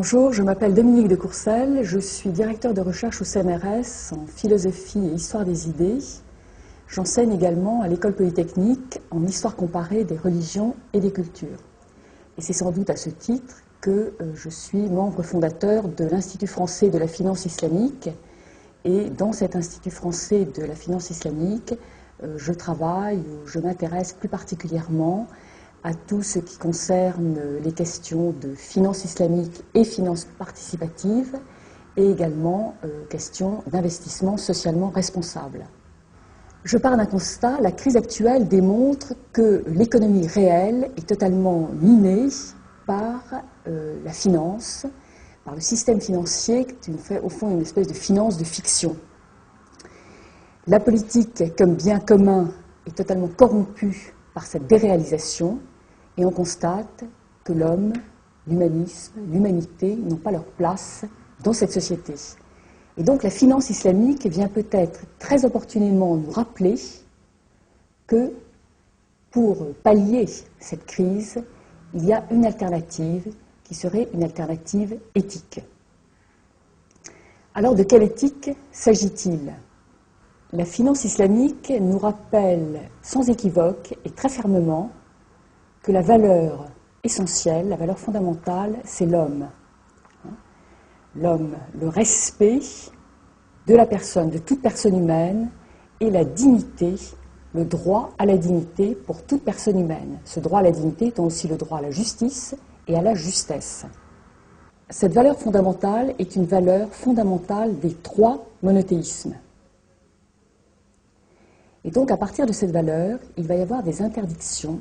Bonjour, je m'appelle Dominique de Courcelles, je suis directeur de recherche au CNRS en philosophie et histoire des idées. J'enseigne également à l'École polytechnique en histoire comparée des religions et des cultures. Et c'est sans doute à ce titre que je suis membre fondateur de l'Institut français de la finance islamique. Et dans cet Institut français de la finance islamique, je travaille ou je m'intéresse plus particulièrement à tout ce qui concerne les questions de finance islamique et finance participative, et également questions d'investissement socialement responsable. Je pars d'un constat, la crise actuelle démontre que l'économie réelle est totalement minée par la finance, par le système financier, qui est au fond une espèce de finance de fiction. La politique comme bien commun est totalement corrompue par cette déréalisation, et on constate que l'homme, l'humanisme, l'humanité n'ont pas leur place dans cette société. Et donc la finance islamique vient peut-être très opportunément nous rappeler que pour pallier cette crise, il y a une alternative qui serait une alternative éthique. Alors de quelle éthique s'agit-il ? La finance islamique nous rappelle sans équivoque et très fermement que la valeur essentielle, la valeur fondamentale, c'est l'homme. L'homme, le respect de la personne, de toute personne humaine, et la dignité, le droit à la dignité pour toute personne humaine. Ce droit à la dignité étant aussi le droit à la justice et à la justesse. Cette valeur fondamentale est une valeur fondamentale des trois monothéismes. Et donc, à partir de cette valeur, il va y avoir des interdictions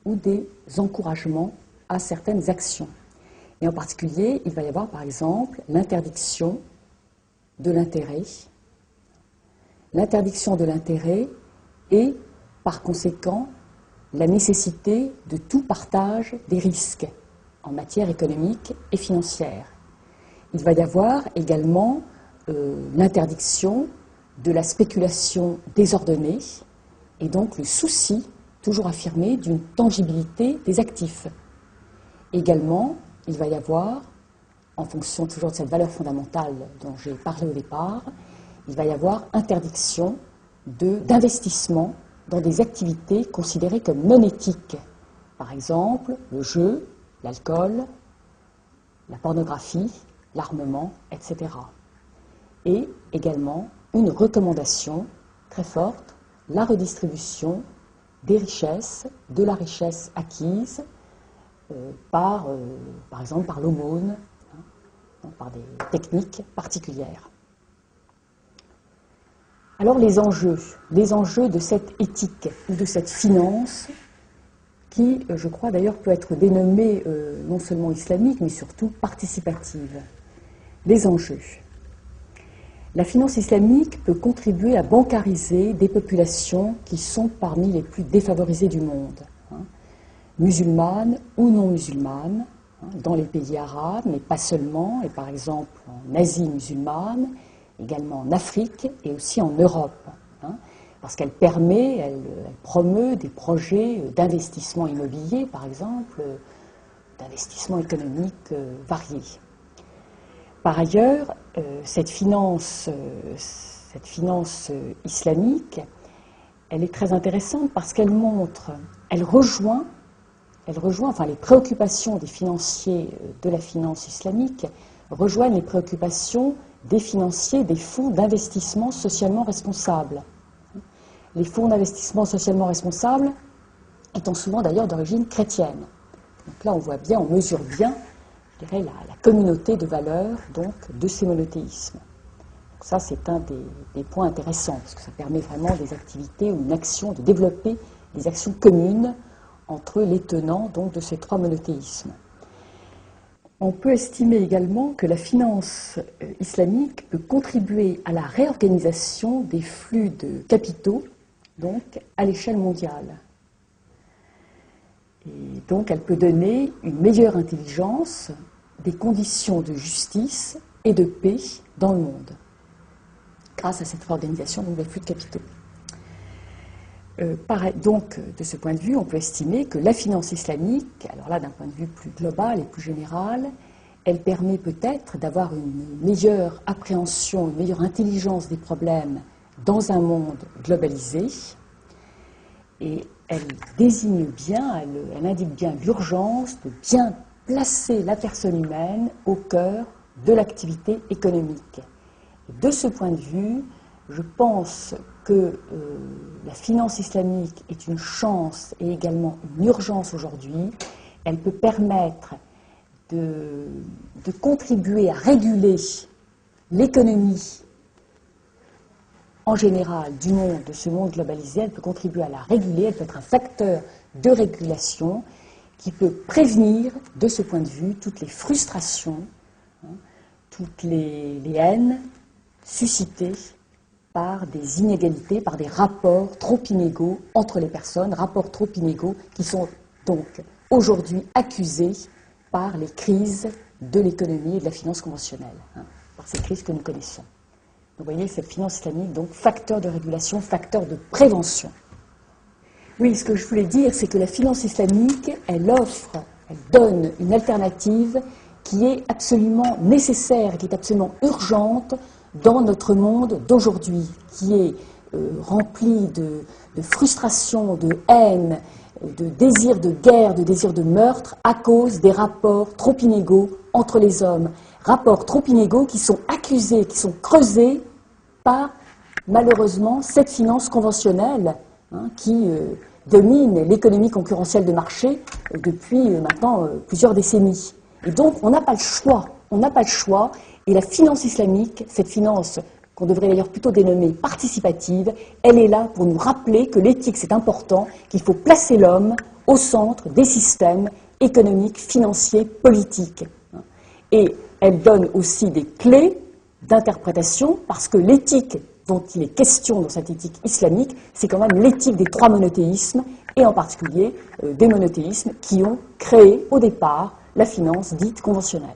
ou des encouragements à certaines actions. Et en particulier, il va y avoir par exemple l'interdiction de l'intérêt. L'interdiction de l'intérêt et par conséquent la nécessité de tout partage des risques en matière économique et financière. Il va y avoir également l'interdiction de la spéculation désordonnée et donc le souci toujours affirmé d'une tangibilité des actifs. Également, il va y avoir, en fonction toujours de cette valeur fondamentale dont j'ai parlé au départ, il va y avoir interdiction d'investissement dans des activités considérées comme non éthiques. Par exemple, le jeu, l'alcool, la pornographie, l'armement, etc. Et également une recommandation très forte, la redistribution des richesses, de la richesse acquise par exemple par l'aumône, par des techniques particulières. Alors les enjeux de cette éthique ou de cette finance qui, je crois d'ailleurs, peut être dénommée non seulement islamique, mais surtout participative. Les enjeux. La finance islamique peut contribuer à bancariser des populations qui sont parmi les plus défavorisées du monde, musulmanes ou non musulmanes, dans les pays arabes, mais pas seulement, et par exemple en Asie musulmane, également en Afrique et aussi en Europe, parce qu'elle permet, elle promeut des projets d'investissement immobilier, par exemple, d'investissement économique variés. Par ailleurs, cette finance islamique, elle est très intéressante parce qu'elle rejoint les préoccupations des financiers de la finance islamique, rejoignent les préoccupations des financiers des fonds d'investissement socialement responsables. Les fonds d'investissement socialement responsables étant souvent d'ailleurs d'origine chrétienne. Donc là, on voit bien, on mesure bien, je dirais, la communauté de valeurs donc, de ces monothéismes. Donc ça, c'est un des points intéressants, parce que ça permet vraiment des activités ou une action, de développer des actions communes entre les tenants donc, de ces trois monothéismes. On peut estimer également que la finance islamique peut contribuer à la réorganisation des flux de capitaux donc, à l'échelle mondiale. Et donc, elle peut donner une meilleure intelligence des conditions de justice et de paix dans le monde, grâce à cette réorganisation des flux de capitaux. Donc, de ce point de vue, on peut estimer que la finance islamique, alors là, d'un point de vue plus global et plus général, elle permet peut-être d'avoir une meilleure appréhension, une meilleure intelligence des problèmes dans un monde globalisé. Et elle désigne bien, elle indique bien l'urgence de bien placer la personne humaine au cœur de l'activité économique. Et de ce point de vue, je pense que la finance islamique est une chance et également une urgence aujourd'hui. Elle peut permettre de contribuer à réguler l'économie en général du monde, de ce monde globalisé. Elle peut contribuer à la réguler, elle peut être un facteur de régulation qui peut prévenir, de ce point de vue, toutes les frustrations, toutes les haines suscitées par des inégalités, par des rapports trop inégaux entre les personnes, rapports trop inégaux qui sont donc aujourd'hui accusés par les crises de l'économie et de la finance conventionnelle, par ces crises que nous connaissons. Donc, vous voyez, cette finance islamique, donc, facteur de régulation, facteur de prévention. Oui, ce que je voulais dire, c'est que la finance islamique, elle donne une alternative qui est absolument nécessaire, qui est absolument urgente dans notre monde d'aujourd'hui, qui est rempli de frustration, de haine, de désir de guerre, de désir de meurtre, à cause des rapports trop inégaux entre les hommes. Rapports trop inégaux qui sont accusés, qui sont creusés par, malheureusement, cette finance conventionnelle qui domine l'économie concurrentielle de marché depuis maintenant plusieurs décennies. Et donc, on n'a pas le choix. On n'a pas le choix. Et la finance islamique, cette finance qu'on devrait d'ailleurs plutôt dénommer participative, elle est là pour nous rappeler que l'éthique, c'est important, qu'il faut placer l'homme au centre des systèmes économiques, financiers, politiques. Et elle donne aussi des clés d'interprétation, parce que l'éthique dont il est question dans cette éthique islamique, c'est quand même l'éthique des trois monothéismes, et en particulier des monothéismes qui ont créé au départ la finance dite conventionnelle.